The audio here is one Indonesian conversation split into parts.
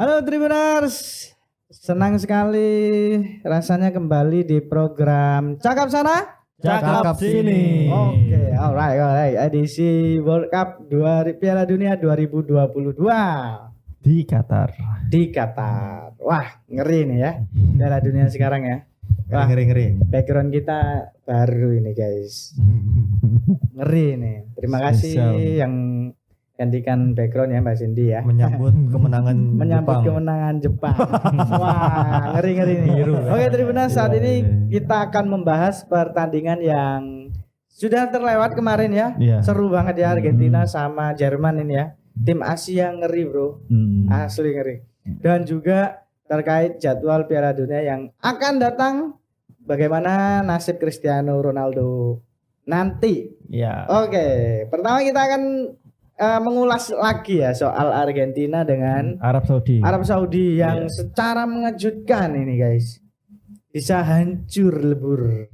Halo Tribuners, senang sekali rasanya kembali di program Cakap Sana, Cakap Sini. Oke, alright, edisi World Cup Piala Dunia 2022 Di Qatar. di Qatar. Wah, ngeri nih ya Piala Dunia sekarang ya. Wah, Ngeri. background kita baru ini guys, ngeri nih. Terima kasih Spesial. yang gantikan background ya Mbak Cindy ya. Menyambut kemenangan Menyambut Jepang. kemenangan Jepang. Wah, ngeri nih. Oke, Tribuners, saat ini kita akan membahas pertandingan yang sudah terlewat kemarin ya. Iya. Seru banget ya Argentina sama Jerman ini ya. Tim Asia ngeri, Bro. Asli ngeri. Dan juga terkait jadwal Piala Dunia yang akan datang, bagaimana nasib Cristiano Ronaldo nanti. Ya. Oke, pertama kita akan mengulas lagi ya soal Argentina dengan Arab Saudi yang secara mengejutkan ini guys, bisa hancur lebur.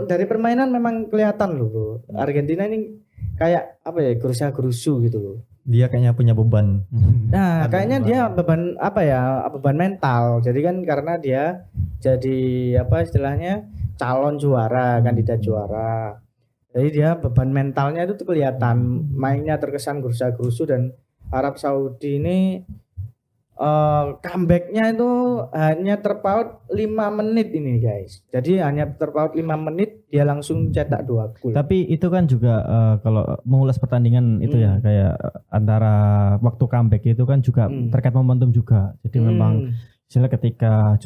Dari permainan memang kelihatan loh bro. Argentina ini kayak apa ya, gerusa-gerusu gitu loh. Dia kayaknya punya beban. Nah kayaknya dia beban apa ya, beban mental. Jadi kan karena dia jadi apa istilahnya calon juara, kandidat juara. Jadi dia beban mentalnya itu tuh kelihatan, mainnya terkesan gerusa-gerusu. Dan Arab Saudi ini comebacknya itu hanya terpaut 5 menit ini guys. Jadi hanya terpaut 5 menit dia langsung cetak 2 gol. Tapi itu kan juga kalau mengulas pertandingan itu ya kayak antara waktu comeback itu kan juga terkait momentum juga. Jadi memang ketika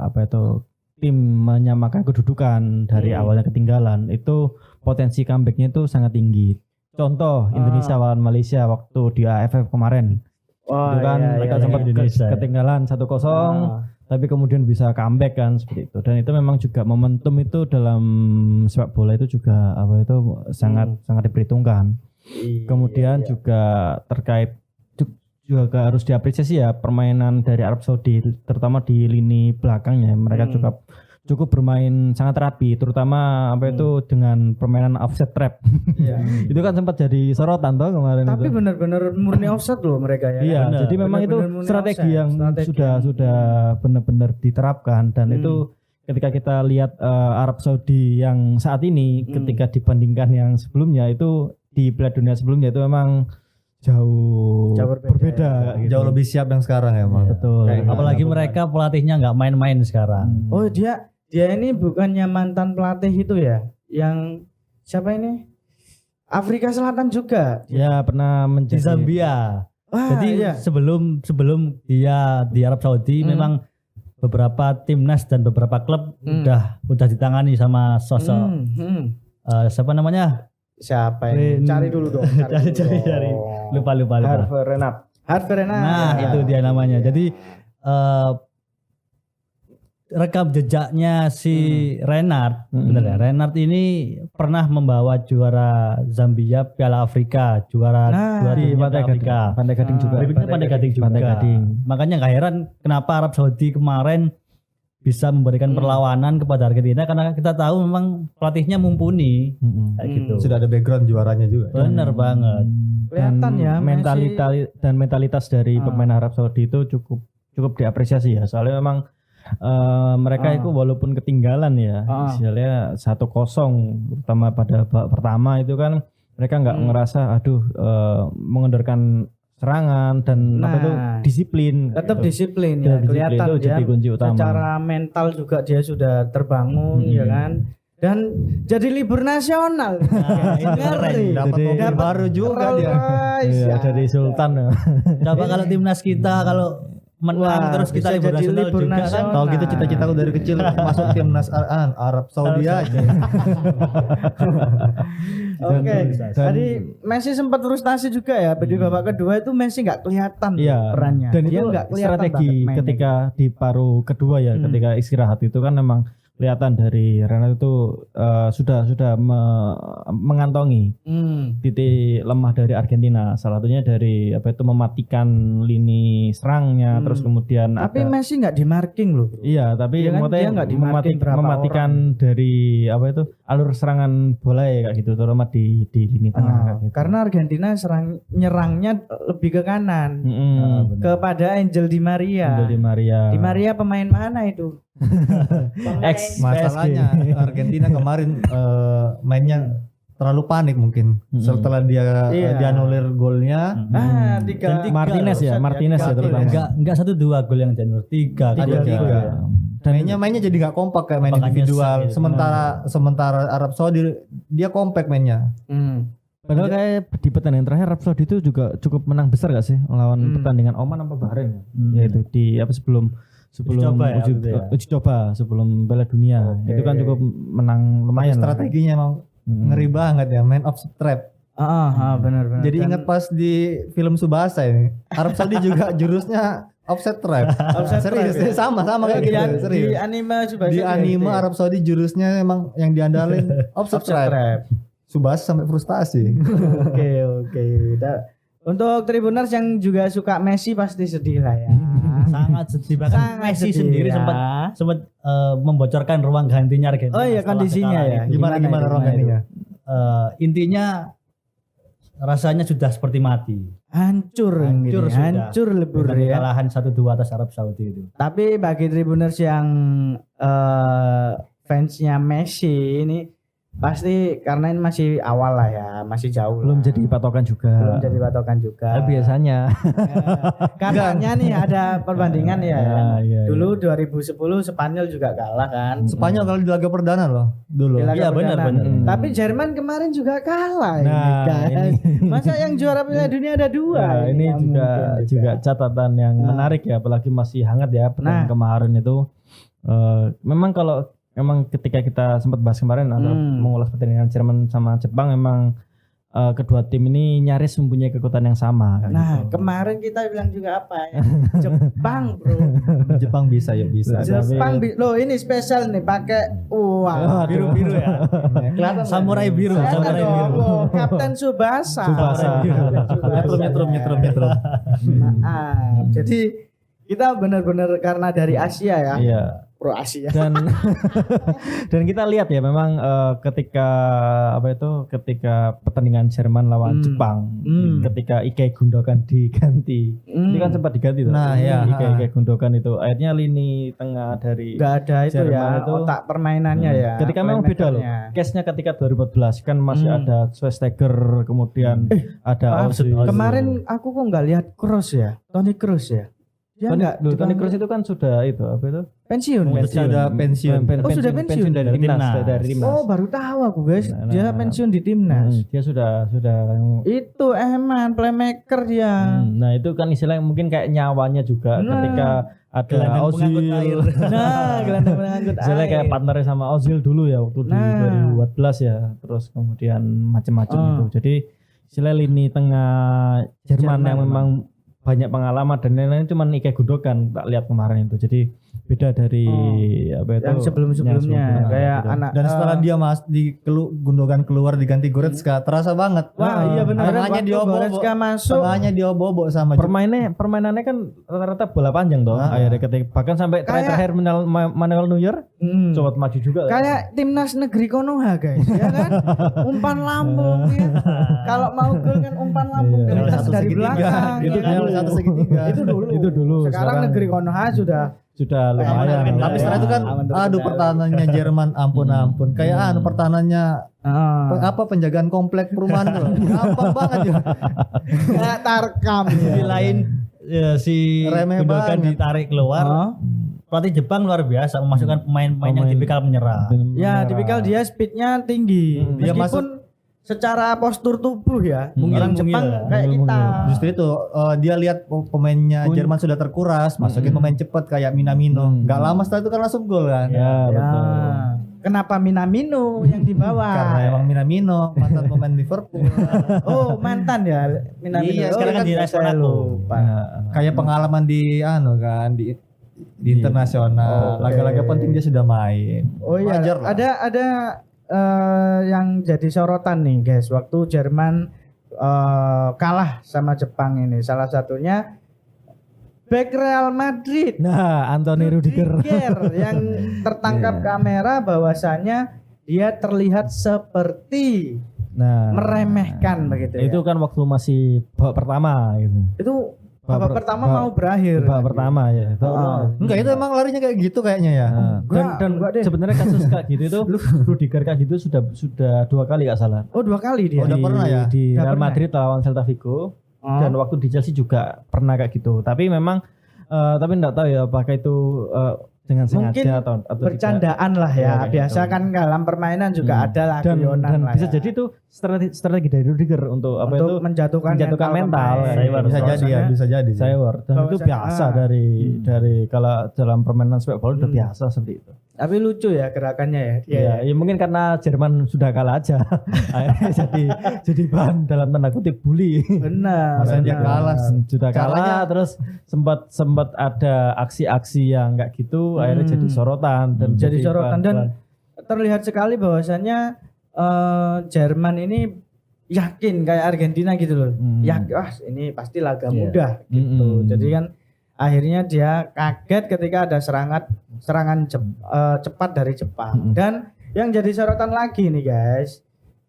apa itu tim menyamakan kedudukan dari awalnya ketinggalan, itu potensi comebacknya itu sangat tinggi. Contoh Indonesia lawan Malaysia waktu di AFF kemarin. Itu kan mereka sempat ketinggalan 1-0 tapi kemudian bisa comeback kan seperti itu. Dan itu memang juga momentum itu dalam sepak bola itu juga apa itu sangat diperhitungkan. Kemudian juga terkait juga harus diapresiasi ya permainan dari Arab Saudi, terutama di lini belakangnya. Mereka cukup bermain sangat rapi, terutama apa itu dengan permainan offset trap. Itu kan sempat jadi sorotan toh kemarin. Tapi benar-benar murni offset loh mereka ya. Iya, Benar. jadi memang itu Benar-benar murni strategi offset. yang Strategi sudah benar-benar diterapkan. Dan itu ketika kita lihat Arab Saudi yang saat ini ketika dibandingkan yang sebelumnya, itu di Piala Dunia sebelumnya itu memang jauh berbeda gitu. Jauh lebih siap yang sekarang ya, Bang. Betul. Apalagi mereka pelatihnya nggak main-main sekarang. Oh dia ini bukannya mantan pelatih itu ya? Yang siapa ini? Afrika Selatan juga. Ya pernah Di menjadi Zambia. Wah, Jadi iya. sebelum dia di Arab Saudi memang beberapa timnas dan beberapa klub udah ditangani sama sosok siapa namanya? Siapa ini? Cari dulu dong. Cari. Lupa. Harvey Renard. Nah, itu dia namanya. Jadi rekam jejaknya si Renard, bener ya. Renard ini pernah membawa juara Zambia Piala Afrika, juara di timnya Pantai Afrika. Pantai Gading juga. Bibitnya Pantai Gading juga. Pantai Gading. Makanya nggak heran kenapa Arab Saudi kemarin bisa memberikan perlawanan kepada Argentina, karena kita tahu memang pelatihnya mumpuni kayak gitu. Sudah ada background juaranya juga. Bener banget. Kelihatan ya mentalitas dari pemain Arab Saudi itu cukup diapresiasi ya. Soalnya memang mereka itu walaupun ketinggalan ya, misalnya 1-0 terutama pada babak pertama itu kan mereka nggak ngerasa mengendorkan serangan dan apa itu disiplin. Tetap gitu. disiplin ya. Disiplin Kelihatan itu dia jadi kunci utama. secara mental juga dia sudah terbangun ya kan. Dan jadi libur nasional. Ngeri. Dapat mobil baru juga dia. Iya, jadi sultan ya. Coba kalau timnas kita kalau menang terus kita bisa jadi libur juga kan. nasional. Tahu gitu cita-citaku dari kecil masuk timnas Arab Saudi aja. Oke, tadi Messi sempat frustasi juga ya. Di babak kedua itu Messi nggak kelihatan perannya. Dan dia itu nggak kelihatan strategi banget mainnya. ketika di paruh kedua ya, ketika istirahat itu kan memang kelihatan dari Renato itu sudah mengantongi titik lemah dari Argentina. Salah satunya dari mematikan lini serangnya, terus kemudian tapi Messi nggak di marking loh, bro. Iya, tapi Dia kan dia nggak di-marking berapa mematikan dari alur serangan bola ya kayak gitu, terutama di lini tengah kayak gitu. Karena Argentina nyerangnya lebih ke kanan, kepada Angel Di Maria. Di Maria pemain mana itu? Masalahnya Argentina kemarin mainnya terlalu panik mungkin setelah dia dianulir golnya. Tiga. Martinez ya terutama. Enggak 1-2 gol yang dianulir, 3 Ada 3. Dan mainnya jadi nggak kompak kayak main individual. Sementara Arab Saudi dia kompak mainnya. Padahal kayak di pertandingan terakhir Arab Saudi itu juga cukup menang besar gak sih lawan pertandingan Oman apa Bahrain yaitu di sebelum uji coba sebelum Piala Dunia. Itu kan cukup menang lumayan. Strateginya emang ngeri banget ya, man of trap. Benar. Jadi ingat pas di film Tsubasa ini, Arab Saudi juga jurusnya offset trap. Serius, sama kayak gitu. Serius. Di anime Tsubasa. Di anime Arab Saudi jurusnya emang yang diandalin offset trap. Tsubasa sampai frustasi. Oke. Untuk Tribuners yang juga suka Messi pasti sedih lah ya. Sangat sedih, bahkan Messi sendiri sempat membocorkan ruang gantinya Argentina. Oh iya, kondisinya ya. Gimana ruang gantinya? Intinya rasanya sudah seperti mati. Hancur lebur ya. Kekalahan 1-2 atas Arab Saudi itu. Tapi bagi Tribuners yang fansnya Messi ini pasti karena ini masih awal lah ya, masih jauh. Belum jadi patokan juga. Biasanya. Katanya nih ada perbandingan ya. Dulu 2010 Spanyol juga kalah kan. Spanyol kalau di laga perdana loh dulu. Iya benar. Tapi Jerman kemarin juga kalah ini. Masa yang juara Piala Dunia ada 2. Nah, ini juga catatan yang menarik ya, apalagi masih hangat ya pertandingan kemarin itu. Memang ketika kita sempat bahas kemarin atau mengulas pertandingan Jerman sama Jepang, memang kedua tim ini nyaris mempunyai kekuatan yang sama. Kemarin kita bilang juga apa ya? Jepang, bro. Jepang bisa. Jepang loh, ini spesial nih pakai biru ya. Kelihatan samurai biru. Kapten Tsubasa. Nyetrum. Jadi kita benar-benar karena dari Asia ya. Iya. Pro Asia. Dan kita lihat ya memang ketika pertandingan Jerman lawan Jepang, ketika Ike Gundogan diganti, ini kan sempat diganti tuh. Ike Gundogan itu akhirnya lini tengah dari nggak ada itu Jerman ya, otak permainannya ya. Ketika memang beda loh. Case-nya ketika 2014 kan masih ada Schweinsteiger, kemudian ada Ozil. Kemarin aku kok nggak lihat Kroos ya, Toni Kroos ya. Toni Kroos itu kan sudah pensiun. Sudah pensiun. Sudah pensiun dari timnas. Oh, baru tahu aku guys. Dia pensiun di timnas. Dia sudah itu Eman playmaker dia. Nah, itu kan istilahnya mungkin kayak nyawanya juga ketika ada Ozil. Gelandang pengangkut air. Misalnya kayak partnernya sama Ozil dulu ya waktu di 2014 ya. Terus kemudian macam-macam itu. Jadi istilah lini tengah Jerman yang memang banyak pengalaman dan lain-lain, cuman Ike Gundogan tak lihat kemarin itu. Jadi beda dari yang sebelum-sebelumnya kayak gitu. anak. Dan setelah dia Gundogan keluar diganti Goretzka, terasa banget. Wah, iya benar. Goretzka masuk. Tengahnya diobo-obo sama permainannya kan rata-rata bola panjang toh. Akhirnya ketika bahkan sampai terakhir Manuel Neuer coba maju juga. Kayak timnas negeri Konoha guys, ya kan? Umpan lambung ya. Kalau mau gol kan umpan lambung dari belakang. Itu dulu. Sekarang negeri Konoha sudah lumayan. Tapi setelah itu kan pertahanannya Jerman ampun. Kayak pertahanannya penjagaan komplek perumahan tuh. Gampang banget ya. Kayak Tarkam. Di lain si Gundogan ditarik keluar. Pelatih Jepang luar biasa memasukkan pemain-pemain yang tipikal menyerang. Ya, tipikal dia speednya tinggi. Meskipun secara postur tubuh ya, orang Jepang kayak kita. Justru itu dia lihat pemainnya Jerman sudah terkuras, masukin pemain cepat kayak Minamino. Gak lama setelah itu kan langsung gol kan. Ya, betul. Kenapa Minamino yang dibawa? Karena emang Minamino mantan pemain Liverpool. Oh, mantan ya Minamino. Iya, sekarang kan di Monaco. Kayak pengalaman di di internasional. Oke. Laga-laga penting dia sudah main. Oh iya, Wajar lah. ada yang jadi sorotan nih guys, waktu Jerman kalah sama Jepang ini. Salah satunya bek Real Madrid. Nah, Anthony Rudiger. yang tertangkap kamera bahwasannya dia terlihat seperti Nah, meremehkan begitu itu ya. kan waktu masih babak pertama gitu. Itu babak pertama mau berakhir. Babak pertama ya. Enggak, itu emang larinya kayak gitu kayaknya ya. Nah, dan enggak deh. sebenarnya kasus kayak gitu itu Rudiger kayak gitu sudah 2 kali nggak salah. Oh 2 kali dia. Udah pernah ya? Di Udah Real pernah. Madrid lawan Celta Vigo dan waktu di Chelsea juga pernah kayak gitu. Tapi memang tapi enggak tahu ya apakah itu dengan Mungkin sengaja atau bercandaan lah ya. Ya, kayak Biasa gitu. kan dalam permainan juga ada lah dan guyonan lah bisa ya. jadi itu strategi dari Rudiger untuk apa Untuk itu menjatuhkan mental. pemain. Bisa jadi ya, bisa jadi. sih. Cyber dan itu Bahwasanya- biasa dari kalau dalam permainan sepak bola udah biasa seperti itu. Tapi lucu ya gerakannya ya. Iya, ya mungkin karena Jerman sudah kalah aja. Akhirnya jadi bahan dalam tanda kutip bully. Benar. Masa dia benar. kalah. Sudah kalah terus sempat ada aksi-aksi yang kayak gitu akhirnya jadi sorotan dan Jadi sorotan dan bahan- terlihat sekali bahwasannya Jerman ini yakin kayak Argentina gitu loh. Ini pasti laga mudah gitu. Jadi kan akhirnya dia kaget ketika ada serangan cepat dari Jepang. Dan yang jadi sorotan lagi nih guys,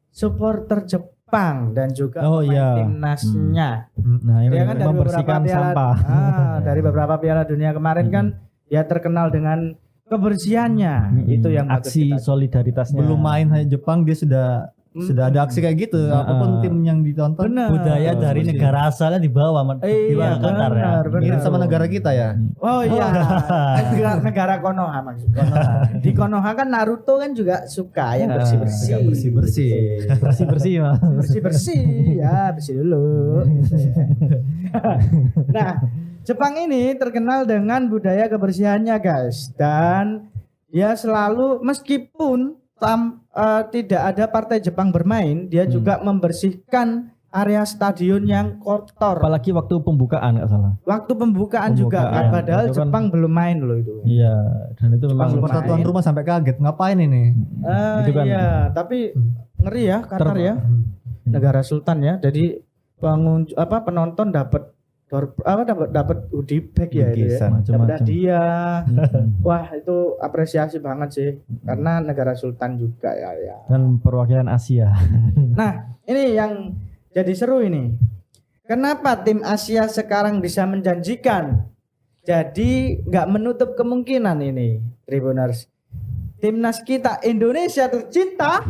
supporter Jepang dan juga pemain timnasnya. Nah, ini Dia kan dari membersihkan sampah. dari beberapa piala dunia kemarin kan dia terkenal dengan kebersihannya. Itu yang patut aksi kita- solidaritasnya. Belum main hanya Jepang dia sudah ada aksi kayak gitu. Apapun tim yang ditonton. Benar. Budaya dari negara asalnya dibawa Iya, Qatar ya. benar. Mirip sama negara kita ya. Oh iya, negara Konoha maksud Konoha. Di Konoha kan Naruto kan juga suka yang bersih-bersih. Bersih-bersih. bersih Mas. Bersih-bersih. Ya, bersih dulu. Nah, Jepang ini terkenal dengan budaya kebersihannya, guys. Dan dia selalu meskipun tidak ada partai Jepang bermain, dia juga membersihkan area stadion yang kotor. Apalagi waktu pembukaan nggak salah. Waktu pembukaan juga kan, Pembukaan. padahal Itu kan- Jepang belum main loh itu. Iya, dan itu memang Supporter tuan rumah sampai kaget. Ngapain ini? Itu kan- Iya, tapi ngeri ya Qatar ya. Negara sultan ya. Jadi penonton dapat hoodie bag ya itu ya. Bingkisan, Dapat macam-macam. hadiah. Wah, itu apresiasi banget sih karena negara sultan juga ya. dan perwakilan Asia. Nah, ini yang jadi seru ini. Kenapa tim Asia sekarang bisa menjanjikan? Jadi nggak menutup kemungkinan ini, Tribuners. Timnas kita Indonesia tercinta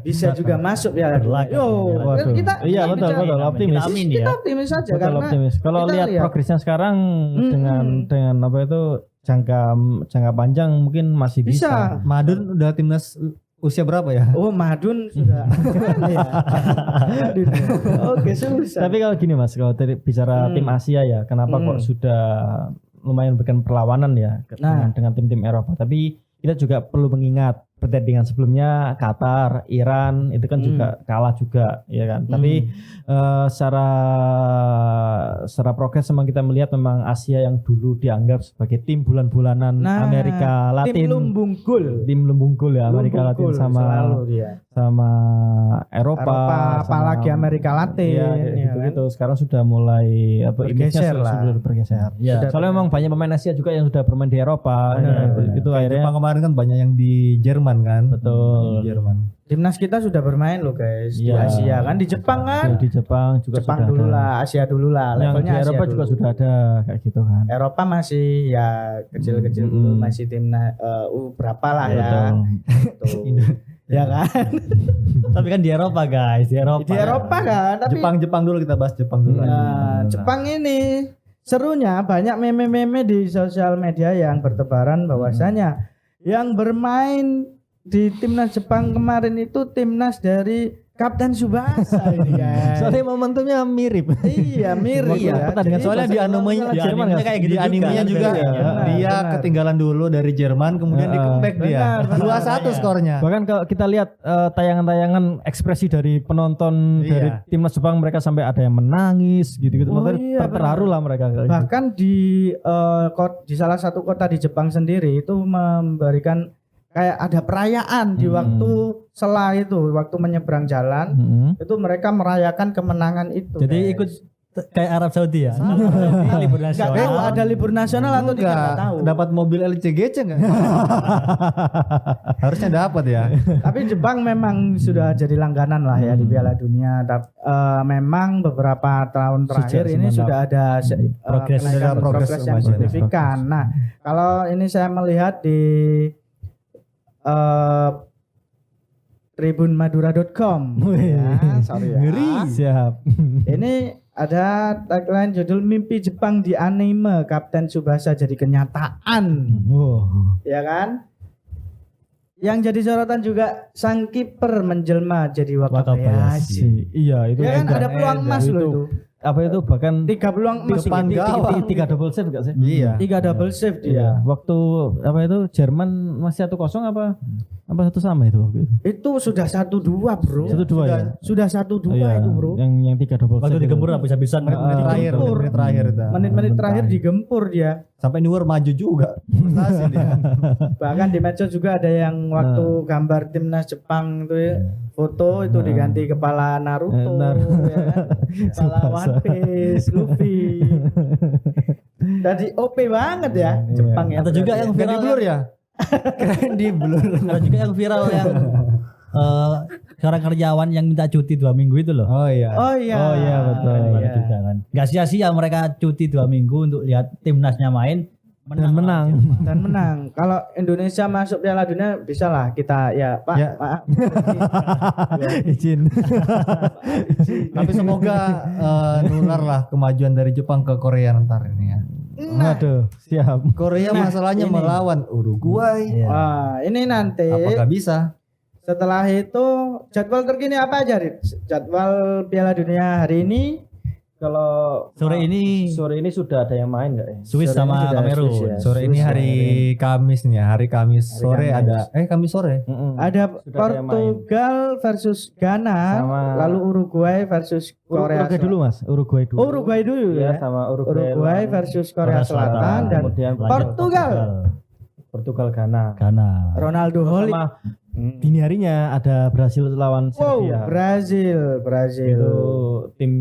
bisa juga masuk ya. Berlaga. Waduh. Kita Iya, betul optimis. Kita amin ya. Kita optimis saja Betul karena optimis. Kalau kita lihat progresnya sekarang dengan apa itu jangka panjang mungkin masih bisa. bisa. Madun udah timnas usia berapa ya? Oh, Madun sudah. Ya. Madun. Oke, susah. Tapi kalau gini Mas, kalau bicara tim Asia ya, kenapa kok sudah lumayan berikan perlawanan ya dengan tim-tim Eropa. Tapi kita juga perlu mengingat pertandingan sebelumnya Qatar, Iran itu kan juga kalah juga ya kan. Tapi secara progres memang kita melihat memang Asia yang dulu dianggap sebagai tim bulan-bulanan Amerika Latin. Tim lumbunggul ya Amerika Latin sama Eropa apalagi Amerika Latin ya gitu. Sekarang sudah mulai bergeser lah. sudah bergeser. Ya. Soalnya memang banyak pemain Asia juga yang sudah bermain di Eropa. Itu akhirnya Jepang kemarin kan banyak yang di Jerman kan. Betul. Di Jerman. Timnas kita sudah bermain loh guys di Iya. Asia kan, di Jepang kan. di Jepang juga Jepang sudah dulu ada. lah, Asia dulu lah. Yang di Levelnya Asia Eropa dulu. juga sudah ada kayak gitu kan. Eropa masih ya kecil-kecil dulu, masih timnas berapa lah ya. Tuh. Ya kan? Tapi kan di Eropa guys, di Eropa. Di Eropa kan, tapi Jepang dulu kita bahas Jepang dulu. nah, Jepang ini serunya banyak meme-meme di sosial media yang bertebaran bahwasanya yang bermain di timnas Jepang kemarin itu timnas dari Kapten Tsubasa ini kan. Soalnya momentumnya mirip. Iya, mirip ya. Pertandingan Jadi Soalnya di animenya di Jerman animenya kayak gitu di animenya juga juga, kan? dia Benar. ketinggalan dulu dari Jerman kemudian di comeback dia. Benar, 2-1 skornya. Bahkan kalau kita lihat tayangan-tayangan ekspresi dari penonton Iya. dari timnas Jepang, mereka sampai ada yang menangis gitu-gitu. Oh, Makanya iya, terharu lah mereka. bahkan di salah satu kota di Jepang sendiri itu memberikan kayak ada perayaan di waktu sela itu, waktu menyeberang jalan itu mereka merayakan kemenangan itu. Jadi guys. ikut kayak Arab Saudi ya. Libur Nggak tahu nasional. ada libur nasional atau tidak, nggak tahu. Dapat mobil LCGC enggak? Harusnya dapat ya. Tapi Jepang memang sudah jadi langganan lah ya di Piala Dunia. Memang beberapa tahun terakhir Sejak ini 98. sudah ada Progres. kenaikan Sudah progres yang lumayan. signifikan. Nah, kalau ini saya melihat di tribunmadura.com ya, sorry ya. Ngeri. Siap. Ini ada tagline judul mimpi Jepang di anime Kapten Tsubasa jadi kenyataan. Wow. Ya kan? Yang jadi sorotan juga sang kiper menjelma jadi Wakabayashi. Iya, itu Ya kan juga. ada peluang emas loh itu. Apa itu bahkan 3 peluang emas depan itu. gawang. tiga double save enggak sih? Iya. 3 double save dia. Iya. Waktu apa itu Jerman masih 1-0 apa 1-1 itu waktu itu? Itu sudah 1-2, Bro. 1-2 ya. Sudah 1-2 Iya, itu, Bro. Yang 3 double Waktu save. digempur habis-habisan Menit terakhir, digempur. menit terakhir itu. Menit-menit terakhir digempur dia. Sampai Neuer maju juga. Prestasi dia. Bahkan di medsos juga ada yang waktu gambar timnas Jepang itu ya, foto itu diganti kepala Naruto, ya kan? Kepala One Piece, Luffy. Tadi OP banget ya Jepang ya. Atau juga yang Ganti viral blur ya? Keren di blur. Ada juga yang viral yang seorang karyawan yang minta cuti 2 minggu itu loh. Oh iya. Oh iya. Oh iya, betul. Iya. Juga kan. Gak sia-sia mereka cuti 2 minggu untuk lihat timnasnya main Dan menang. Dan menang. Kalau Indonesia masuk Piala Dunia bisa lah kita ya Pak. Ya. Maaf. Izin. Tapi semoga nular lah kemajuan dari Jepang ke Korea ntar ini ya. Waduh, siap. Korea masalahnya ini. melawan Uruguay. Wah, ini nanti Apakah bisa? setelah itu jadwal terkini apa aja, Rit? Jadwal Piala Dunia hari ini. Kalau Sore ini Sore ini sudah ada yang main enggak ya? Swiss sore ini sama sudah Kamerun. Swiss ya. Sore ini hari Kamis nih ya. Hari Kamis sore Kamis. ada Kamis sore. ada Sudah ada yang main. Portugal versus Ghana, Sama- lalu Uruguay versus Korea Uruguay dulu Mas, Uruguai dulu. Oh, Uruguay dulu ya, ya. sama Uruguay lawan versus Korea Selatan dan kemudian Portugal. Portugal Ghana. Ghana. Ronaldo Holy. Sama dini harinya ada Brasil lawan Wow, Serbia. Brazil. Itu tim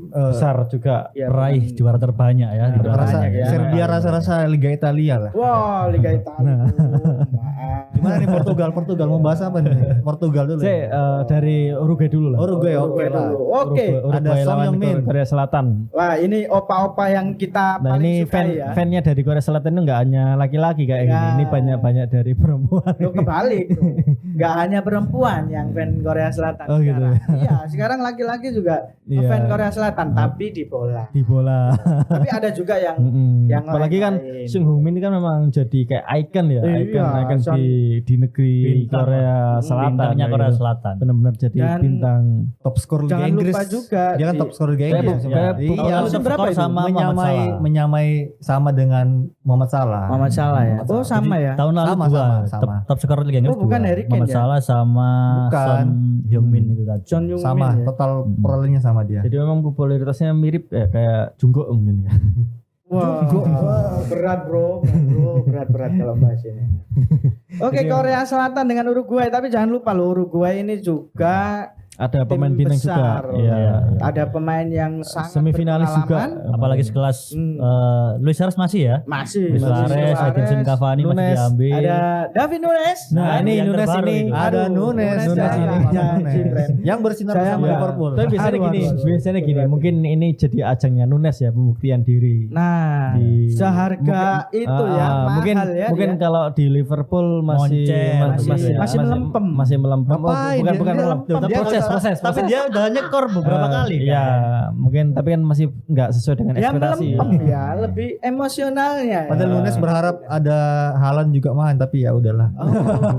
besar juga. Ya, Peraih juara terbanyak ya di Nah, Rasa banyak ya. Serbia rasa-rasa Liga Italia lah. Wah, Liga Italia. Maaf. Gimana nih Portugal mau bahas apa nih? Portugal dulu. Saya ya? dari Uruguay dulu lah. Uruguay oke Uruguay lah. dulu. Oke. Uruguay Ada Son lawan Heung-min. Korea Selatan. Wah, ini opa-opa yang kita Nah paling ini sukai ya. fannya dari Korea Selatan itu nggak hanya laki-laki kayak Ya. gini, ini banyak dari perempuan. Loh, kebalik tuh. Gak hanya perempuan yang fan Korea Selatan Oh, gitu. sekarang. Iya, sekarang laki-laki juga Iya. fan Korea Selatan tapi di bola. Di bola. Tapi ada juga yang yang Apalagi kan lain-lain. Sung Heung-min ini kan memang jadi kayak icon ya, Iya, icon Son- di negeri Bintang. Korea Selatan. Bintangnya kayak Korea gitu. Selatan. Benar-benar jadi Dan- bintang. Top skor Liga Jangan Inggris. lupa juga Dia kan di- top skor Liga Kayak Inggris. bu- kayak bu- Iya. Tahun musim berapa skor itu? sama Muhammad menyamai Salah. menyamai sama dengan Muhammad Salah. Muhammad Salah ya. Oh, sama ya. Tahun lalu Sama, dua sama. top skor Liga Inggris Oh, bukan dua. Harry Kane Muhammad ya? Salah sama Bukan. Son Heung-min itu tadi. John Heung-min Sama, ya. total perolehannya sama dia. Jadi memang popularitasnya mirip ya kayak Jungkook mungkin ya. Wah, berat bro, berat kalau bahas ini. Oke, Korea Selatan dengan Uruguay, tapi jangan lupa loh Uruguay ini juga Ada tim pemain bintang besar. juga. Iya. Ada pemain yang sangat Semifinalis juga. berpengalaman. Apalagi sekelas Luis Suarez masih ya. Masih Luis Suarez, Edinson Cavani masih Nunes, diambil. ada David Nunes. Nah, ini yang Nunes terbaru ini itu. Ada Aduh, Nunes, Nunes ini. Nunes. Yang bersinar Saya bersama enggak. Liverpool. Tapi biasanya Aduh, gini, aduh. biasanya gini. Mungkin ini jadi ajangnya Nunes ya, pembuktian diri. Nah, Di- seharga itu ya, mahal mungkin ya. mungkin dia. kalau di Liverpool masih Moncer, masih melempem. masih melempem. Ngapain? Bukan Dia melempem. melempem. Tetap Dia proses Tapi dia udah nyekor beberapa kali Iya, kan. mungkin tapi kan masih nggak sesuai dengan Dia ekspektasi. melempem ya, lebih emosionalnya. Padahal Nunes berharap ada Haaland juga main, tapi ya udahlah.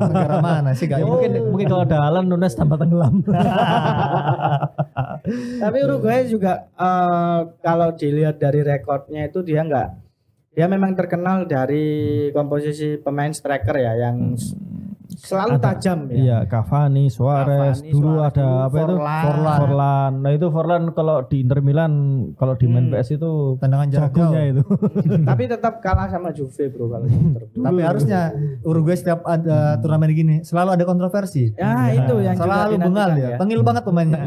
Negara mana sih gak Mungkin kalau ada Haaland Nunes tambah tenggelam. Tapi Uruguay juga kalau dilihat dari rekornya itu dia memang terkenal dari komposisi pemain striker ya yang selalu tajam ya. Iya, Cavani, Suarez, dulu ada apa itu? Forlan. Nah itu Forlan kalau di Inter Milan, kalau di main PS itu tendangan jarak jauh. jagonya itu. Tapi tetap kalah sama Juve bro kalau Inter. Tapi harusnya Uruguay setiap ada turnamen gini selalu ada kontroversi. Ya itu yang juga Selalu bengal dinantikan ya. Tengil banget pemainnya.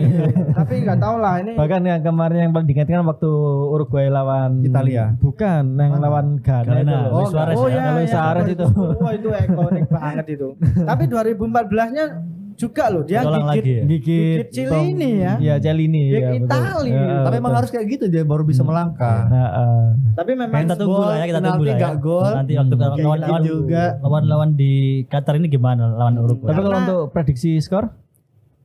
Tapi nggak tahu lah ini. Bahkan yang kemarin yang paling diingatkan waktu Uruguay lawan Italia. Bukan, yang lawan Ghana itu. Ghana. loh. Luis Suarez oh ya. ya, Luis ya, Suarez itu. Wah itu ikonik banget itu. Tapi 2014-nya juga loh dia Ulang lagi ya? gigit Cilini ya. Iya, Celini. Gigit Ya, betul. Itali. Ya, Tapi emang betul. harus kayak gitu dia baru bisa melangkah. Tapi memang Kita tunggu lah ya, kita tunggu lah ya. Gak gol. Nanti waktu lawan juga. lawan di Qatar ini gimana lawan Uruguay. Tapi kalau Karena- untuk prediksi skor?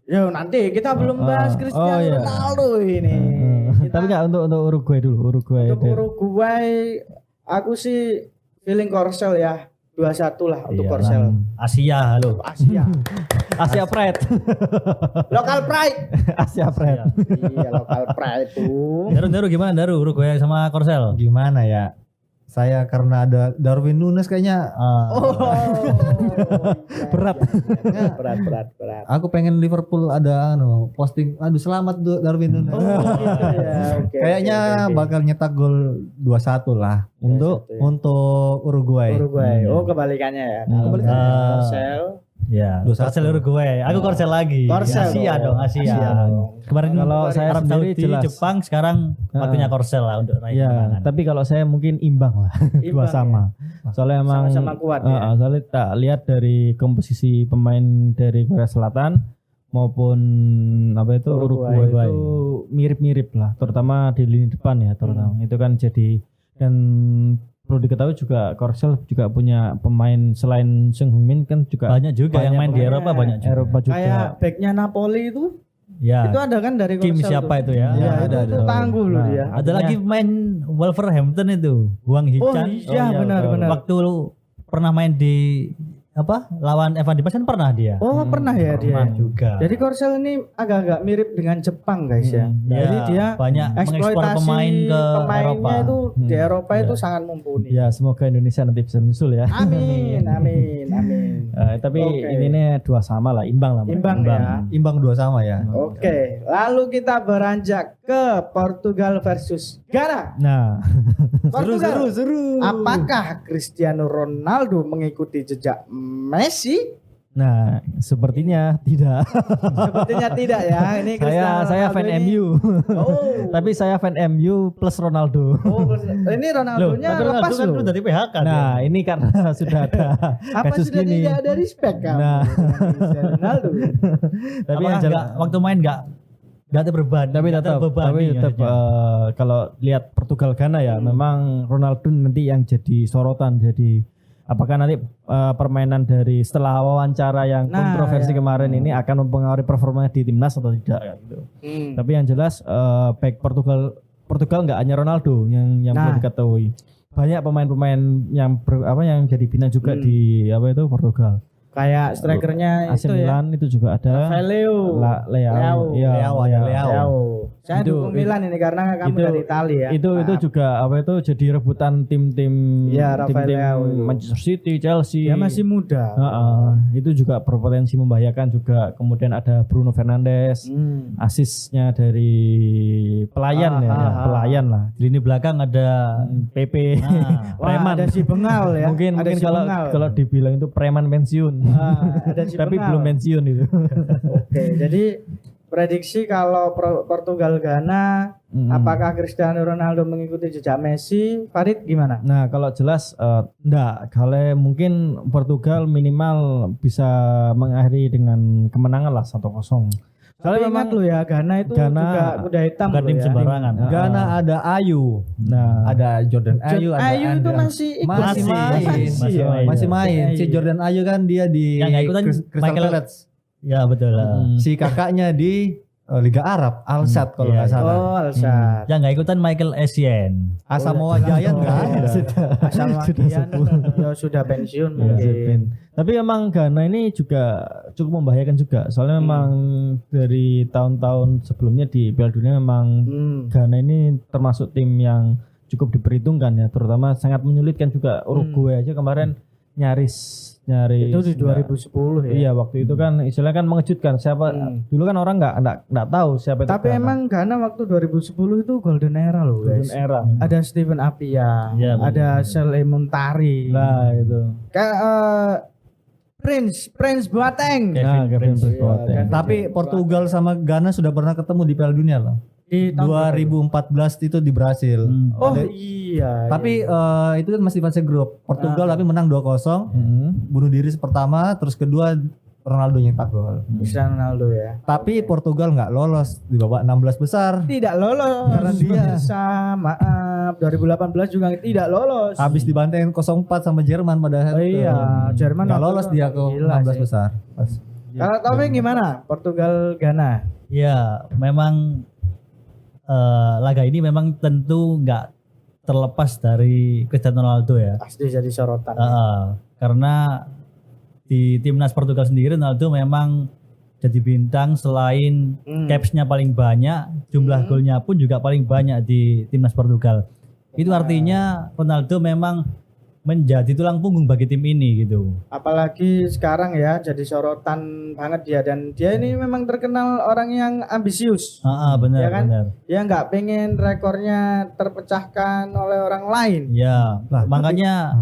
Yo nanti kita belum bahas Cristiano iya. Ronaldo ini. Tapi enggak untuk Uruguay dulu, Uruguay. Untuk Uruguay aku sih feeling Korsel ya 2-1 lah untuk Iya, Korsel. Asia, halo. Asia. Asia Pride. Local pride. Asia Pride. Iya local pride itu. Daru gimana Daru Uruguay sama Korsel? Gimana ya? Saya karena ada Darwin Nunes kayaknya Oh. Berat. berat. aku pengen Liverpool ada posting selamat Darwin Nunes. Oh, gitu ya. Oke, Kayaknya oke. bakal nyetak gol 2-1 lah untuk 2-1 ya. untuk Uruguay. Uruguay. Oh kebalikannya ya. Kebalikannya. Korsel. Ya, 2-1. Korsel Uruguay. Aku Korsel lagi. Korsel Asia dong, Asia. dong. Kemarin Kalau saya Arab sendiri Saudi, jelas. Jepang, sekarang waktunya Korsel lah untuk raih Ya, kemenangan. tapi kalau saya mungkin imbang lah. Dua Imbang, sama. Soalnya emang Sama-sama kuat ya. soalnya tak lihat dari komposisi pemain dari Korea Selatan maupun apa itu Uruguay. Uruguay itu mirip-mirip lah, terutama di lini depan ya terutama. Itu kan jadi dan perlu diketahui juga Korsel juga punya pemain selain Sung Min kan juga banyak juga yang main di banyak. Eropa banyak juga. Eropa juga. Kayak backnya Napoli itu Ya. itu ada kan dari Kim Korsel siapa tuh. itu ya? Ya, ada, itu ada. tangguh loh Nah, dia. Ada Artinya- lagi main Wolverhampton itu, Wang Hee-chan. iya, benar. Waktu pernah main di lawan Evan Dimas kan pernah dia. Oh, pernah ya dia. Pernah juga. Jadi Korsel ini agak-agak mirip dengan Jepang guys ya. Ya, Jadi dia banyak mengekspor eksploitasi pemain ke pemainnya Eropa. itu di Eropa itu Ya. sangat mumpuni. Ya, semoga Indonesia nanti bisa menyusul ya. Amin. Tapi Oke. ini dua sama lah, imbang lah. Imbang ya. Imbang 2 sama ya. Oke, lalu kita beranjak ke Portugal versus Ghana. Nah, Portugal. seru. Apakah Cristiano Ronaldo mengikuti jejak Messi? nah sepertinya tidak. Sepertinya tidak ya. Ini Cristiano saya Ronaldo fan ini- MU. Oh. Tapi saya fan MU plus Ronaldo. Oh, ini Ronaldo-nya Tapi Ronaldo lepas kan loh. udah di PHK. Nah, ini karena sudah ada Apa kasus sudah gini. tidak ada respect kamu? Nah. dengan Cristiano Ronaldo. Tapi yang enggak, jelas waktu main enggak terbebani. tapi tetap kalau lihat Portugal Ghana ya memang Ronaldo nanti yang jadi sorotan, jadi apakah nanti permainan dari setelah wawancara yang Nah, kontroversi ya. kemarin ini akan mempengaruhi performanya di timnas atau tidak ya, gitu. Tapi yang jelas back Portugal nggak hanya Ronaldo yang Nah. perlu diketahui, banyak pemain-pemain yang yang jadi bintang juga di itu Portugal. Kayak strikernya AC itu ya. Milan itu juga ada. Leo. Leao. Iya, Leao, iya. ada Leao. Leo. Saya Itu- dukung Milan ini karena kamu dari Italia ya. Itu Maaf. juga jadi rebutan tim-tim Iya, Rafael tim-tim Leao itu. Manchester City, Chelsea. Dia masih muda. Itu juga berpotensi membahayakan juga. Kemudian ada Bruno Fernandes, asisnya dari pelayan pelayan lah. di lini belakang ada PP, Nah, Wah, preman. ada si Bengal ya. Mungkin Ada si kalau Bengal. kalau dibilang itu preman pensiun. Ada si Tapi Bengal. belum pensiun itu. Oke, jadi prediksi kalau Portugal Ghana, apakah Cristiano Ronaldo mengikuti jejak Messi? Farid gimana? Nah, kalau jelas enggak, kalau mungkin Portugal minimal bisa mengakhiri dengan kemenangan lah 1-0. Tapi ingat lo ya, Ghana itu Ghana juga kuda hitam bukan loh tim ya. sembarangan. Ghana ada Ayu. Nah, Ada Jordan Ayu, ada Ayu itu Andra. masih ikut. Masih main. Masih ya? Masih main. Si Ayu. Jordan Ayu kan dia di Yang nggak ikutan Crystal Michael- Palace. Ya betul lah. Si kakaknya di Liga Arab, Al Sadd kalau nggak salah. Oh, Al-Sadd. Yang nggak ikutan Michael Essien. Asamoah Gyan nggak ada. Ya sudah pensiun mungkin. Tapi memang Ghana ini juga cukup membahayakan juga. Soalnya memang dari tahun-tahun sebelumnya di Piala Dunia memang Ghana ini termasuk tim yang cukup diperhitungkan ya, terutama sangat menyulitkan juga. Uruguay aja kemarin nyaris Itu di 2010 ya. Iya, waktu itu kan istilahnya kan mengejutkan. Siapa dulu kan orang nggak tahu siapa itu. Tapi Ghana. emang Ghana waktu 2010 itu golden era loh, guys. Golden era. Ada Steven Appiah, Ya, ada Sele Muntari. Nah, itu. Kayak Prince Boateng. Nah, Kevin Prince Boateng. Kevin Tapi Portugal sama Ghana sudah pernah ketemu di Piala Dunia loh. Di tahun 2014 itu di Brasil. Oh iya. Tapi itu kan masih fase grup. Portugal tapi menang 2-0. Bunuh diri pertama, terus kedua Ronaldo nyetak gol. Cristiano Ronaldo ya. Tapi Portugal nggak lolos di babak 16 besar. Tidak lolos. Karena dia maaf 2018 juga tidak lolos. Habis dibanting 0-4 sama Jerman pada saat itu. Iya, Jerman nggak waktu lolos itu dia ke gila 16 sih. besar. Kalau Taufik gimana? Portugal Ghana. Ya, memang laga ini memang tentu nggak terlepas dari Cristiano Ronaldo ya. Pasti jadi sorotan. Karena di timnas Portugal sendiri Ronaldo memang jadi bintang, selain caps-nya paling banyak, jumlah golnya pun juga paling banyak di timnas Portugal. Itu artinya Ronaldo memang menjadi tulang punggung bagi tim ini gitu. Apalagi sekarang ya jadi sorotan banget dia, dan dia ini memang terkenal orang yang ambisius. Benar, Ya kan? benar. Dia nggak pengen rekornya terpecahkan oleh orang lain. Ya, makanya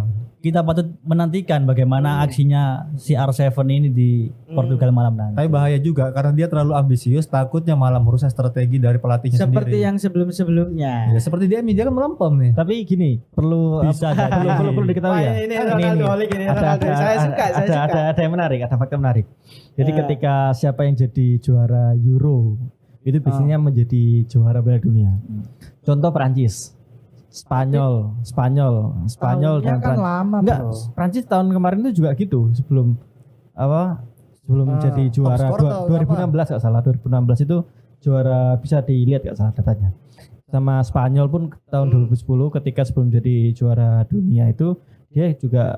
kita patut menantikan bagaimana aksinya si R7 ini di Portugal malam nanti. Tapi bahaya juga karena dia terlalu ambisius, takutnya malah merusak strategi dari pelatihnya Seperti sendiri. yang sebelum-sebelumnya. Ya, seperti dia kan melempem nih. Tapi gini, perlu Bisa jadi. perlu diketahui ya. Wah, ini Ronaldo Holik ini, Ronaldo. Saya suka. Ada yang menarik, ada fakta menarik. Jadi Ya. ketika siapa yang jadi juara Euro itu biasanya menjadi juara Piala Dunia. Contoh Prancis, Spanyol Tahunnya dan kan Prancis. lama, Enggak, bro. Prancis tahun kemarin itu juga gitu sebelum jadi juara skor atau 2016 nggak salah, 2016 itu juara, bisa dilihat nggak salah datanya. Sama Spanyol pun tahun 2010 ketika sebelum jadi juara dunia itu dia juga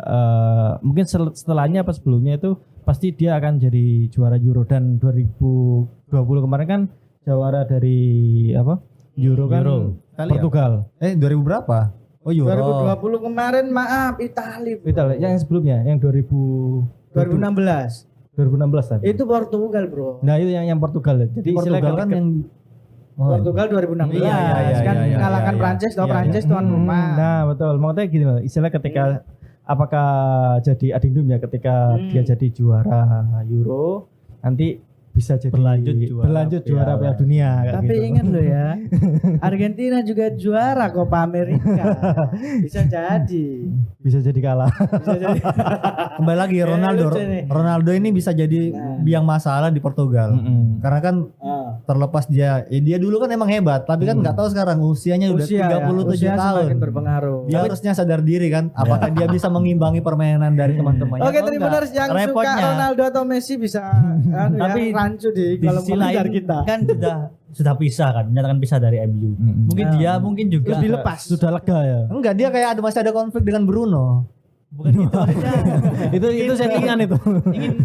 mungkin setelahnya apa sebelumnya itu pasti dia akan jadi juara Euro, dan 2020 kemarin kan juara dari Euro kan Portugal. 2000 berapa? Oh Euro. 2020 kemarin maaf Italia. Yang sebelumnya yang 2016 tadi. Itu Portugal, bro. Nah, itu yang Portugal. Jadi Portugal kan yang Portugal 2016 Iya, kan iya, mengalahkan iya. Prancis, Iya, Prancis tuan rumah. Nah, betul. Maksudnya gini loh, istilah ketika apakah jadi adendum ya ketika dia jadi juara Euro nanti bisa jadi berlanjut juara Piala Dunia kayak Tapi gitu. ingat lo ya, Argentina juga juara Copa America. Bisa jadi kalah. Bisa jadi. kembali lagi Ronaldo. lucu nih. Ronaldo ini bisa jadi biang masalah di Portugal. Karena kan terlepas dia dulu kan emang hebat, tapi kan nggak tahu sekarang usianya udah 37 usia tahun. semakin berpengaruh. Dia harusnya sadar diri kan, apakah dia bisa mengimbangi permainan dari teman-temannya. Oke, atau Tribuners yang suka Repotnya. Ronaldo atau Messi bisa Tapi rancu di Di kolom sisi komentar lain kita. kan sudah pisah kan, menyatakan pisah dari MU. Mungkin dia mungkin juga Lebih lepas. Sudah lega ya. Enggak, dia kayak masih ada konflik dengan Bruno. bukan gitu maksudnya. itu settingan itu. Ingin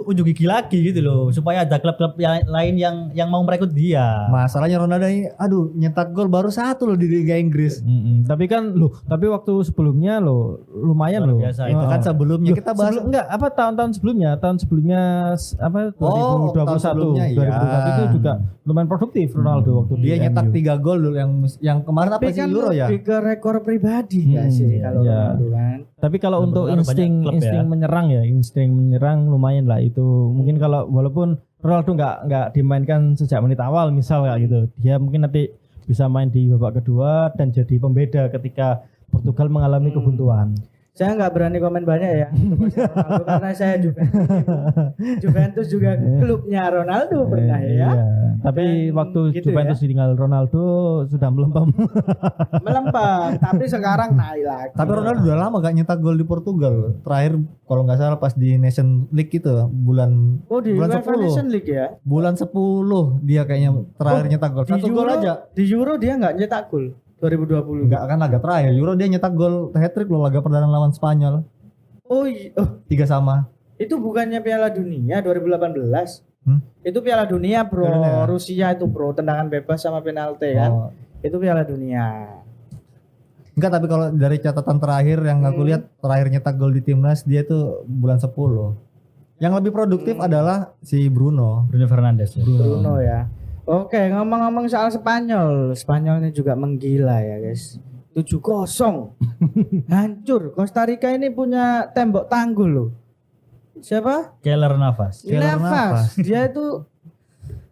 unjuk gigi lagi gitu loh, supaya ada klub-klub yang lain yang mau merekrut dia. Masalahnya Ronaldo ini nyetak gol baru 1 loh di Liga Inggris. Tapi waktu sebelumnya lumayan Luar loh. biasa Itu kan sebelumnya kita bahas tahun sebelumnya 2021 tahun sebelumnya, 2021 itu juga lumayan produktif Ronaldo waktu dia di nyetak MU. 3 gol dulu yang kemarin Tapi apa sih kan Euro ya? lebih ke rekor pribadi nggak sih kalau iya. Ronaldo kan. Tapi kalau untuk Benar, banyak klub insting ya. insting menyerang lumayan lah itu. Mungkin kalau walaupun Ronaldo nggak dimainkan sejak menit awal misal kayak gitu, dia mungkin nanti bisa main di babak kedua dan jadi pembeda ketika Portugal mengalami kebuntuan. Saya nggak berani komen banyak ya Ronaldo, karena saya Juventus juga klubnya Ronaldo pernah ya. Iya. Tapi Dan waktu gitu Juventus ditinggal Ronaldo sudah melempem. melempem, tapi sekarang naik lagi. Tapi Ronaldo udah lama gak nyetak gol di Portugal. Terakhir kalau nggak salah pas di Nation League itu bulan di bulan UEFA 10. Nation League ya. Bulan 10 dia kayaknya terakhir nyetak gol. Di Satu gol Euro, aja. Di Euro dia nggak nyetak gol 2020. Enggak kan laga terakhir. Euro dia nyetak gol hat-trick loh laga perdana lawan Spanyol. Oh, 3-3. itu bukannya Piala Dunia 2018? Itu Piala Dunia bro, Piala Dunia. Rusia itu bro, tendangan bebas sama penalti kan. Oh. Itu Piala Dunia. Enggak, tapi kalau dari catatan terakhir yang aku lihat terakhir nyetak gol di timnas dia tuh bulan 10. Yang lebih produktif adalah si Bruno. Bruno Fernandes ya. Bruno ya. Oke, ngomong-ngomong soal Spanyol, Spanyolnya juga menggila ya guys. 7-0 hancur. Costa Rica ini punya tembok tanggul loh. Siapa? Keylor Navas. Navas. Dia itu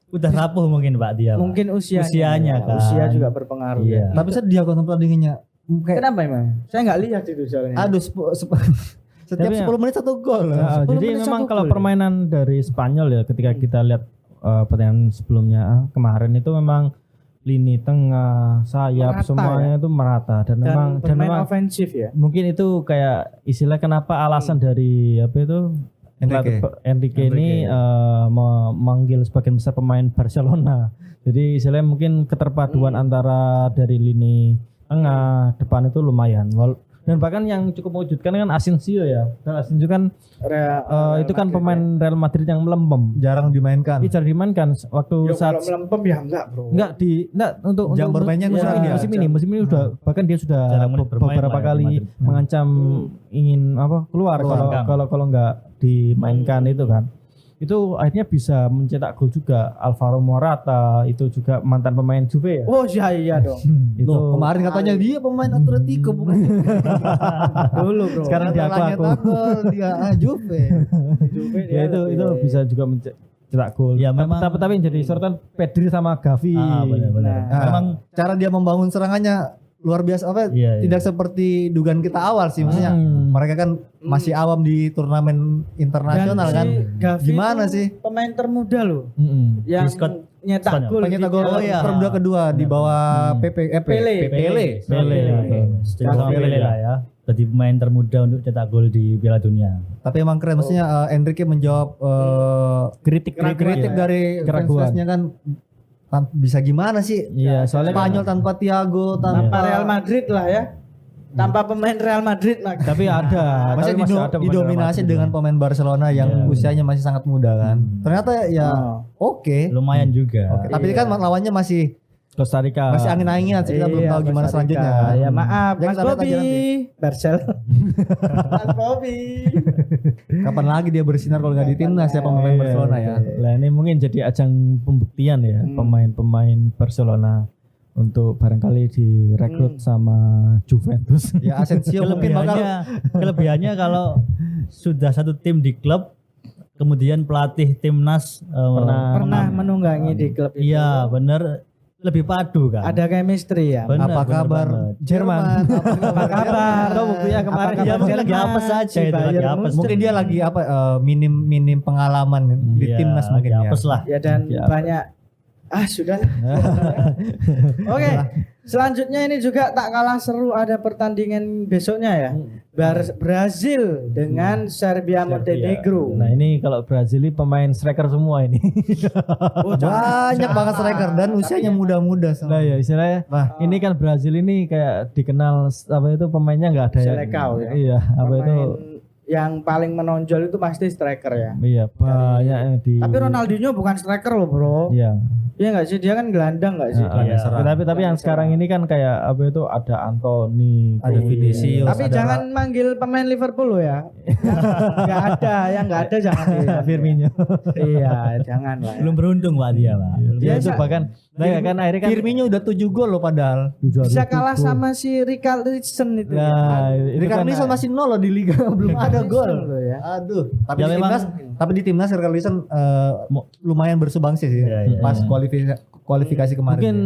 Udah rapuh mungkin Pak dia. Pak. mungkin Usianya kan. Usia juga berpengaruh. Iya. Tapi sedih aku nonton pertandingannya. Kayak Kenapa emang? Saya nggak lihat itu soalnya. aduh setiap Tapi 10 menit satu gol. Nah, 10 jadi menit memang satu kalau gol. permainan dari Spanyol ya ketika kita lihat pertandingan sebelumnya kemarin itu memang lini tengah, sayap Merata semuanya itu merata dan memang bermain ofensif ya. mungkin itu kayak istilah kenapa alasan dari apa itu Enrique ini memanggil sebagian besar pemain Barcelona. Jadi istilahnya mungkin keterpaduan antara dari lini tengah depan itu lumayan. Dan bahkan yang cukup mewujudkan kan Asensio ya. Dan Asensio kan itu kan pemain Real Madrid yang melempem. Jarang dimainkan. Dia jarang dimainkan waktu saat Kalau melempem ya enggak bro. enggak untuk Jam bermainnya musim kurang ini, dia. musim ini udah bahkan dia sudah Jarang menit bermain beberapa lah ya, kali Madrid. mengancam ingin keluar kalau enggak dimainkan itu kan. Itu akhirnya bisa mencetak gol juga. Alvaro Morata itu juga mantan pemain Juve ya. Oh iya dong. Itu Loh, kemarin katanya dia pemain Atletico bukan. Dulu bro. Sekarang dia aku. Dia Juve. Ya itu bisa juga mencetak gol. Ya, memang- tapi yang jadi sorotan Pedri sama Gavi. Benar-benar. Nah, Memang Cara dia membangun serangannya luar biasa Iya, tidak seperti dugaan kita awal sih maksudnya. Mereka kan masih awam di turnamen internasional kan. Gavi Gimana itu sih? Pemain termuda loh. Mm-mm. Yang Di Scott nyetak Spanyol. gol. Pencetak gol di- perebutan kedua di bawah Pele. Pele. Sama Pele lah ya. Jadi pemain termuda untuk cetak gol di Piala Dunia. Tapi emang keren maksudnya Enrique menjawab Kritik kritik dari keraguan. fans-fansnya kan bisa gimana sih? Iya, soalnya Spanyol tanpa Thiago, Tanpa Real Madrid lah ya. Tanpa pemain Real Madrid lah. tapi ada. Masih tapi masih ada pemain didominasi Real dengan Madrid. pemain Barcelona yang usianya masih sangat muda kan. Ternyata ya oke. Lumayan juga. Oke, tapi kan lawannya masih Costa Rica. angin-angingan sih, kita belum tahu gimana Costa Rica. selanjutnya. Ya maaf, Ya, Mas kita lihat Bobby. aja nanti. Barcel. Mas Bobby. Kapan lagi dia bersinar kalau nggak di timnas ya pemain Iya, Barcelona ya. Lah ini mungkin jadi ajang pembuktian ya pemain-pemain Barcelona untuk barangkali direkrut sama Juventus. Ya Asensio mungkin bakal Kelebihannya kalau sudah satu tim di klub, kemudian pelatih timnas Pernah menunggangi di klub itu. Iya benar, lebih padu kan. Ada chemistry ya. Benar, apa benar kabar banget. Jerman? Apa kabar? Tahu buktinya kemarin Apa dia kabar mungkin lagi Jerman? apes aja itu, lagi Bayern apes. Munchen. Mungkin dia lagi minim pengalaman di Iya, timnas mungkin lagi ya. apes lah. Ya dan Ya. banyak sudah. Oke, selanjutnya ini juga tak kalah seru, ada pertandingan besoknya ya. Brazil dengan Serbia Montenegro. Nah ini kalau Brazil ini pemain striker semua ini. Banyak banget striker dan usianya muda-muda. Nah ya istilahnya Wah. ini kan Brazil ini kayak dikenal apa itu pemainnya nggak ada Selekau ya. Iya apa itu Pemain yang paling menonjol itu pasti striker ya. iya banyak yang di Tapi Ronaldinho bukan striker loh bro. iya. Iya nggak sih, dia kan gelandang nggak sih? Iya. Tapi yang sekarang ini kan kayak apa itu ada Anthony, Ada Vinicius. Tapi ada jangan manggil pemain Liverpool lo ya. Nggak ada, yang nggak ada jangan. Firmino. Iya, jangan lah. Ya. Belum beruntung Pak dia Pak. Dia itu Biasa. bahkan Nah, kan akhirnya kan Firmino udah 7 gol loh padahal. Bisa kalah sama si Richarlison itu. Nah, itu kan Richarlison masih nol loh di liga, belum ada gol. loh ya. Aduh, tapi Ya di memang- timnas Richarlison lumayan bersumbangsi sih Iya. pas kualifikasi kemarin. mungkin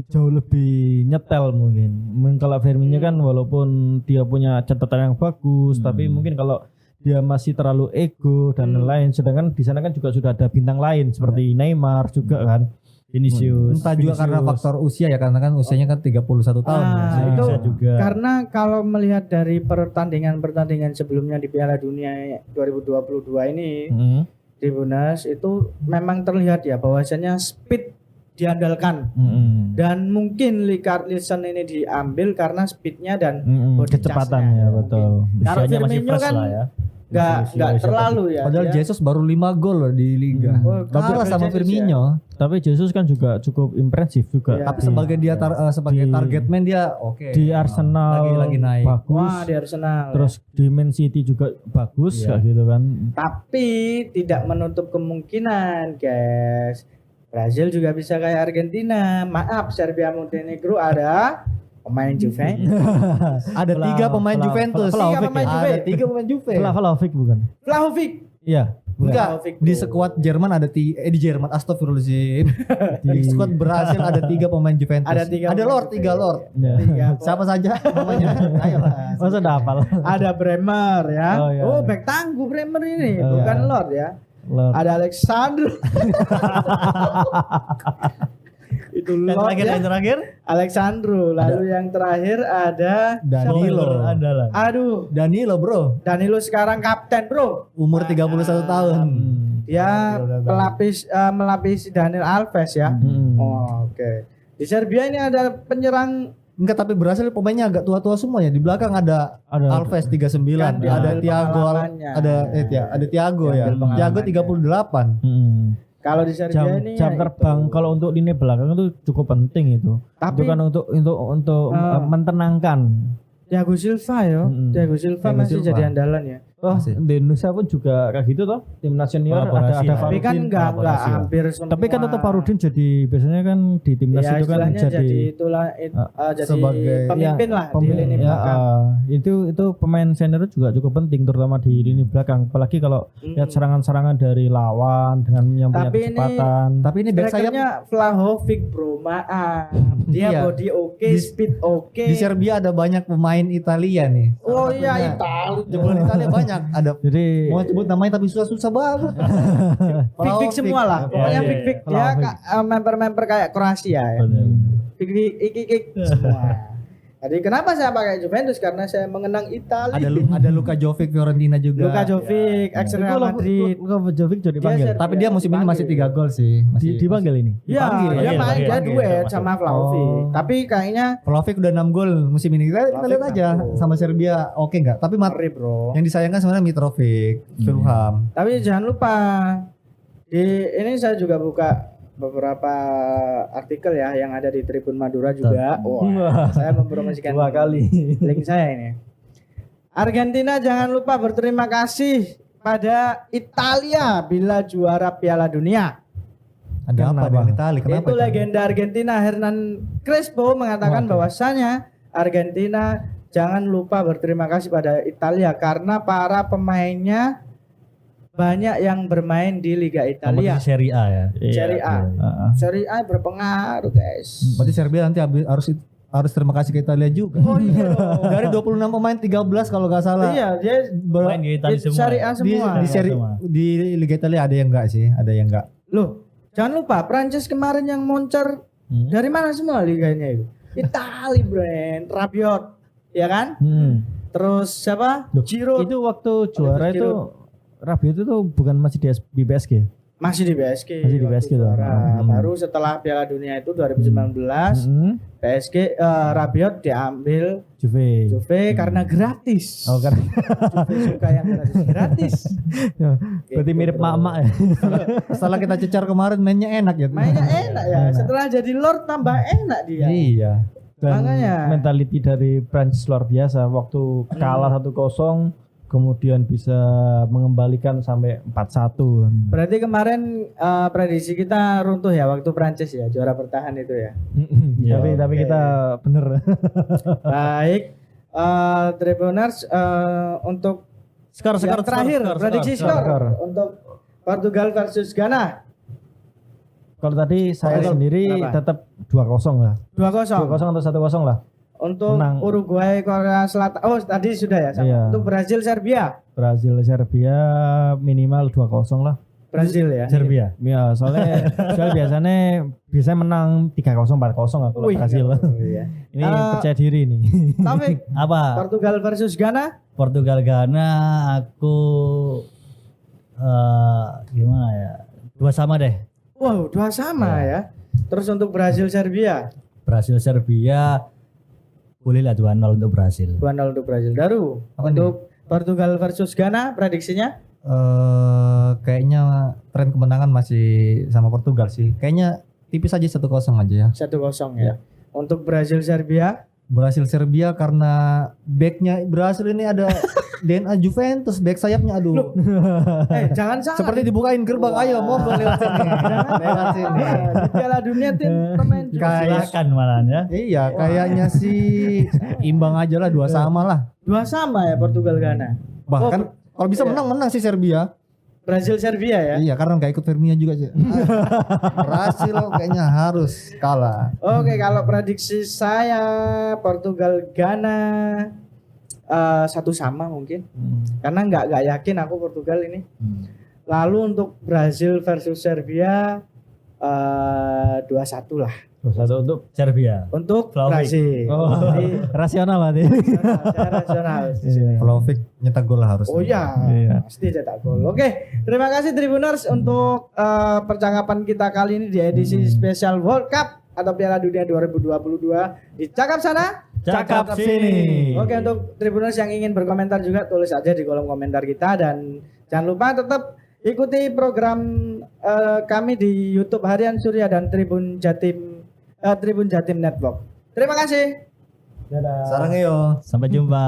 ya. jauh lebih nyetel mungkin. Mungkin kalau Firmino kan walaupun dia punya catatan yang bagus, tapi mungkin kalau dia masih terlalu ego dan lain-lain. Sedangkan di sana kan juga sudah ada bintang lain seperti Neymar juga kan, Vinicius. Entah juga karena faktor usia ya, karena kan usianya kan 31 tahun. Ah, ya. itu Bisa juga. karena kalau melihat dari pertandingan sebelumnya di Piala Dunia 2022 ini Mm. Tribuners itu memang terlihat ya bahwasanya speed diandalkan Mm-mm. dan mungkin Richarlison ini diambil karena speednya dan Mm-mm. body Kecepatannya charge-nya. betul. Kalau Usianya masih Firmino fresh kan lah ya. nggak terlalu ya. Padahal dia- Jesus baru 5 gol loh di liga. Oh, Kalah Jesus sama ya. Firmino. Tapi Jesus kan juga cukup impresif juga. Iya. Tapi sebagai dia sebagai Di- target man dia oke. Di Arsenal Lagi naik. bagus. Wah di Arsenal. Terus di Man City juga bagus Iya. kayak gitu kan. Tapi tidak menutup kemungkinan, guys. Brazil juga bisa kayak Argentina. Maaf, Serbia Montenegro ada pemain Juventus. Ada 3 pemain Juventus. Tiga pemain Ada Juve. 3 pemain Juve. Vlahovic bukan? Vlahovic. Iya. Enggak, Vlahovic, di bro. skuad Jerman ada di Jerman astagfirullahaladzim. Di skuad Brasil ada 3 pemain Juventus. Ada tiga Ada pemain Lord, Juve. 3 Lord. Ya. Siapa saja namanya? Ayo lah. Masa udah hafal? Ada Bremer ya. Oh, iya. Bek tangguh Bremer ini, Oh, bukan iya. Lord ya. Lord. Ada Alexandro. Itu Yang Lord terakhir, ya. yang terakhir. Alexandro. Lalu yang terakhir ada Danilo. Ada lah. Aduh, Danilo bro, Danilo sekarang kapten, Bro. umur 31 tahun. Dia melapisi Daniel Alves ya. Mm. Oh, oke. Di Serbia ini ada penyerang Enggak, tapi Brasil pemainnya agak tua-tua semua ya. Di belakang ada Ada. Alves 39, Kan ada diambil Thiago, pengalamannya. ada Thiago ya. Diambil Thiago pengalamannya. 38. Mm. kalau di Serbia Jam ini jam ya terbang itu. kalau untuk lini belakang itu cukup penting itu. Tapi- itu kan untuk mentenangkan. Thiago Silva ya. Mm-mm. Thiago Silva Thiago masih Silva. jadi andalan ya. Oh, Masih. di Indonesia pun juga kayak gitu toh. Timnas senior Kolaborasi ada lah. Tapi kan Farudin. enggak kolaborasi lah. hampir semua. Tapi kan tetap Farudin jadi biasanya kan di timnas ya, itu kan istilahnya jadi itulah jadi sebagai- pemimpin lah di pemain lini ya, belakang. itu pemain senior juga cukup penting terutama di lini belakang apalagi kalau lihat serangan-serangan dari lawan dengan yang punya Tapi ini- kecepatan. Tapi ini back sayap Strikernya Vlahovic, Bro. Maaf. Dia Iya. body oke, Di- speed oke. di Serbia ada banyak pemain Italia nih. Oh iya, Satunya. Itali. Jebolan Italia banyak. Ada Jadi mau sebut namanya tapi susah-susah banget. Fik-fik semua lah. Iya, Pokoknya iya, fik-fik iya. dia Vlahovic. member-member kayak Kroasia ya. Fik-fik ik semua. Jadi kenapa saya pakai Juventus? Karena saya mengenang Italia. ada Luka Jovic Fiorentina juga. Luka Jovic, ex Real Madrid. Luka Jovic jadi Dia panggil. Serbia. Tapi dia musim ini masih 3 gol sih. Masih Dipanggil ini. Iya, Dipanggil, dia dipanggil, main dia dipanggil, duet masuk. sama Vlahovic. Oh. Tapi kayaknya Vlahovic udah 6 gol musim ini. Kita Vlahovic lihat aja 6 gol. sama Serbia oke nggak? Tapi ngeri, Bro. yang disayangkan sebenarnya Mitrovic, Fulham. Tapi jangan lupa ini saya juga buka beberapa artikel ya yang ada di Tribun Madura juga. Wah, saya mempromosikan 2 kali. link saya ini. Argentina jangan lupa berterima kasih pada Italia bila juara Piala Dunia. Ada apa Kenapa? dengan Italia? Kenapa? Itu legenda Argentina Hernan Crespo mengatakan bahwasanya Argentina jangan lupa berterima kasih pada Italia karena para pemainnya banyak yang bermain di Liga Italia. Kompetisi Serie A ya. Serie A. Heeh. Serie A berpengaruh, guys. Berarti Serbia nanti harus terima kasih ke Italia juga. Oh iya dong. Dari 26 pemain 13 kalau nggak salah. Iya, dia Main di Italia semua. Serie A ya. semua. Di Liga Italia ada yang enggak sih, ada yang enggak. Loh, jangan lupa Prancis kemarin yang moncer dari mana semua liganya itu? Itali, brand, Rabiot, ya kan? Terus siapa? Giroud. Itu waktu juara Giroud. itu Rabiot itu bukan masih di PSG. Masih di PSG. Masih di waktu PSG tuh. juara. Baru setelah Piala Dunia itu 2019, PSG Rabiot diambil Juve. Juve karena gratis. Oh karena Juve suka yang gratis. berarti Gitu, mirip bro. mama ya. Setelah kita cecar kemarin mainnya enak ya. Mainnya enak ya. Setelah jadi Lord tambah enak dia. Iya. Dan Makanya. mentality dari Prancis luar biasa waktu kalah 1-0 kemudian bisa mengembalikan sampai 4-1. Berarti kemarin prediksi kita runtuh ya waktu Prancis ya juara bertahan itu ya. Tapi oke. kita bener. Baik, Tribuners untuk Skor yang terakhir prediksi skor skor. untuk Portugal versus Ghana Kalau tadi saya Untuk sendiri berapa? tetap 2-0 lah. 2-0. 2-0 atau 1-0 lah. Untuk Menang. Uruguay Korea Selatan. Oh, tadi sudah ya. Sama. Iya. Untuk Brazil Serbia. Brazil Serbia minimal 2-0 lah. Brazil ya. Serbia. Ya, soalnya biasanya menang 3-0 4-0 lah kalau Wih, Brazil. iya. Ini Eh, percaya diri nih. Taufik, Apa? Portugal versus Ghana. Portugal Ghana aku gimana ya? 2 sama deh. Wow, 2 sama ya. Terus untuk Brazil Serbia. Brasil Serbia boleh lah 2-0 untuk Brasil. 2-0 untuk Brazil. Daru. Apa Untuk Portugal versus Ghana prediksinya Kayaknya tren kemenangan masih sama Portugal sih. Kayaknya tipis aja 1-0 aja ya. 1-0 ya. Untuk Brazil Serbia Brasil Serbia karena backnya Brasil ini ada DNA Juventus, back sayapnya aduh. jangan salah. Seperti dibukain gerbang, ayo mau lewat sini. Lewat sini. Di Piala Dunia tim pemain Kayak Silakan malahan ya. iya, kayaknya sih imbang aja lah, 2 sama lah. 2 sama ya Portugal Ghana. Bahkan kalau bisa iya. menang sih Serbia. Brazil Serbia ya. Iya, karena nggak ikut Firmino juga sih. Brasil kayaknya harus kalah. Oke, kalau prediksi saya Portugal Ghana 1 sama mungkin. Karena nggak yakin aku Portugal ini. Lalu untuk Brazil versus Serbia 2-1 lah. 2-1 untuk Serbia. Untuk Vlahovic. Brazil. Oh, Jadi, rasional lah nih. saya rasional di sini. Vlahovic nyetak gol lah harus. Oh iya, Iya. pasti cetak gol. Oke, terima kasih Tribuners untuk percakapan kita kali ini di edisi spesial World Cup atau Piala Dunia 2022 di Cakap Sana. Cakap sini. Oke, untuk Tribuners yang ingin berkomentar juga tulis aja di kolom komentar kita dan jangan lupa tetap ikuti program kami di YouTube Harian Surya dan Tribun Jatim Network. Terima kasih. Sarang yo. Sampai jumpa.